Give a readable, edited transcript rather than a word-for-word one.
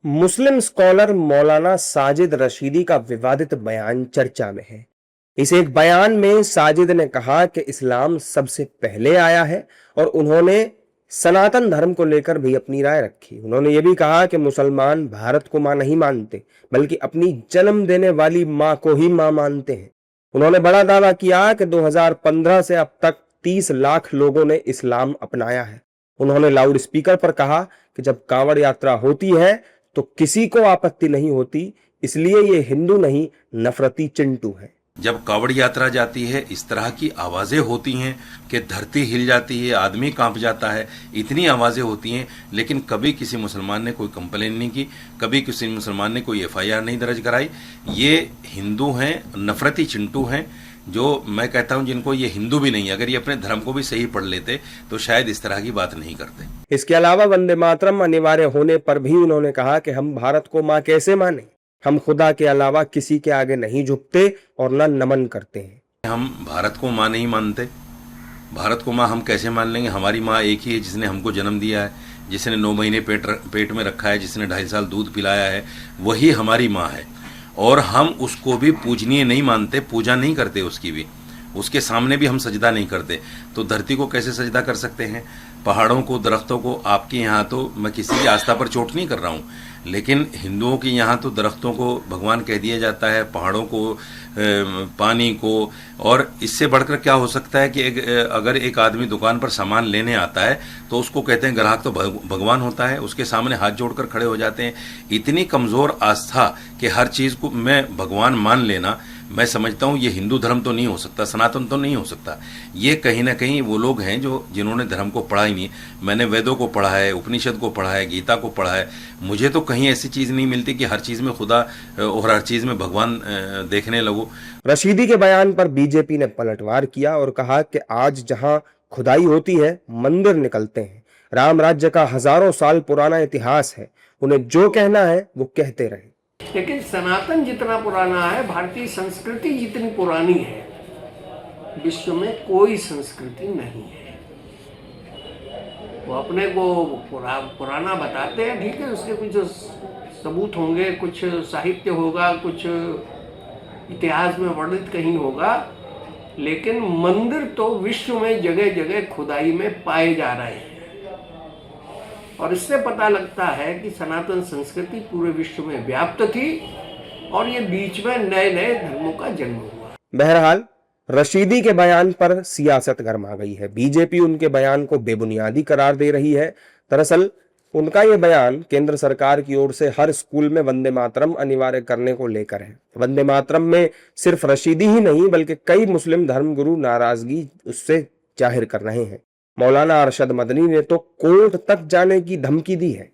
मुस्लिम scholar मौलाना साजिद रशीदी का विवादित बयान चर्चा में है। इस एक बयान में साजिद ने कहा कि इस्लाम सबसे पहले आया है और उन्होंने सनातन धर्म को लेकर भी अपनी राय रखी। उन्होंने ये भी कहा कि मुसलमान भारत को मां नहीं मानते, बल्कि अपनी जन्म देने वाली मां को ही मां मानते हैं। उन्होंने बड़ा दावा किया कि 2015 से अब तक 30 लाख लोगों ने इस्लाम अपनाया है। उन्होंने लाउड स्पीकर पर कहा कि जब कांवड़ यात्रा होती है तो किसी को आपत्ति नहीं होती, इसलिए ये हिंदू नहीं नफरती चिंटू है। जब कावड़ यात्रा जाती है इस तरह की आवाजें होती हैं कि धरती हिल जाती है, आदमी कांप जाता है, इतनी आवाजें होती हैं, लेकिन कभी किसी मुसलमान ने कोई कंप्लेन नहीं की, कभी किसी मुसलमान ने कोई एफआईआर नहीं दर्ज कराई। ये हिंदू हैं, नफरती चिंटू हैं, जो मैं कहता हूं जिनको ये हिंदू भी नहीं, अगर ये अपने धर्म को भी सही पढ़ लेते तो शायद इस तरह की बात नहीं करते। इसके अलावा वंदे मातरम अनिवार्य होने पर भी उन्होंने कहा कि हम भारत को मां कैसे माने, हम खुदा के अलावा किसी के आगे नहीं झुकते और न नमन करते हैं। हम भारत को मां नहीं मानते, भारत को मां हम कैसे मान लेंगे? हमारी मां एक ही है जिसने हमको जन्म दिया है, जिसने 9 महीने पेट में रखा है, जिसने 2.5 साल दूध पिलाया है, वही हमारी मां है। और हम उसको भी पूजनीय नहीं मानते, पूजा नहीं करते उसकी भी, उसके सामने भी हम सजदा नहीं करते। तो धरती को कैसे सजदा कर सकते हैं? पहाड़ों को, दरख्तों को? आपके यहाँ तो मैं किसी की आस्था पर चोट नहीं कर रहा हूँ, लेकिन हिंदुओं के यहाँ तो दरख्तों को भगवान कह दिया जाता है, पहाड़ों को, पानी को। और इससे बढ़कर क्या हो सकता है कि अगर एक आदमी दुकान पर सामान लेने आता है तो उसको कहते हैं ग्राहक तो भगवान होता है, उसके सामने हाथ जोड़कर खड़े हो जाते हैं। इतनी कमजोर आस्था कि हर चीज को मैं भगवान मान लेना, मैं समझता हूं ये हिंदू धर्म तो नहीं हो सकता, सनातन तो नहीं हो सकता। ये कहीं ना कहीं वो लोग हैं जो जिन्होंने धर्म को पढ़ा ही नहीं। मैंने वेदों को पढ़ा है, उपनिषद को पढ़ा है, गीता को पढ़ा है, मुझे तो कहीं ऐसी चीज नहीं मिलती कि हर चीज में खुदा और हर चीज में भगवान देखने लगो। रशीदी के बयान पर बीजेपी ने पलटवार किया और कहा कि आज जहां खुदाई होती है मंदिर निकलते हैं। राम राज्य का हजारों साल पुराना इतिहास है, उन्हें जो कहना है वो कहते रहे। लेकिन सनातन जितना पुराना है, भारतीय संस्कृति जितनी पुरानी है, विश्व में कोई संस्कृति नहीं है। वो अपने को पुराना बताते हैं, ठीक है, उसके कुछ सबूत होंगे, कुछ साहित्य होगा, कुछ इतिहास में वर्णित कहीं होगा, लेकिन मंदिर तो विश्व में जगह जगह खुदाई में पाए जा रहे हैं। और इससे पता लगता है कि सनातन संस्कृति पूरे विश्व में व्याप्त थी और ये बीच में नए नए धर्मों का जन्म हुआ। बहरहाल रशीदी के बयान पर सियासत गरमा गई है। बीजेपी उनके बयान को बेबुनियादी करार दे रही है। दरअसल उनका ये बयान केंद्र सरकार की ओर से हर स्कूल में वंदे मातरम अनिवार्य करने को लेकर है। वंदे मातरम में सिर्फ रशीदी ही नहीं बल्कि कई मुस्लिम धर्मगुरु नाराजगी उससे जाहिर कर रहे हैं। मौलाना अरशद मदनी ने तो कोर्ट तक जाने की धमकी दी है।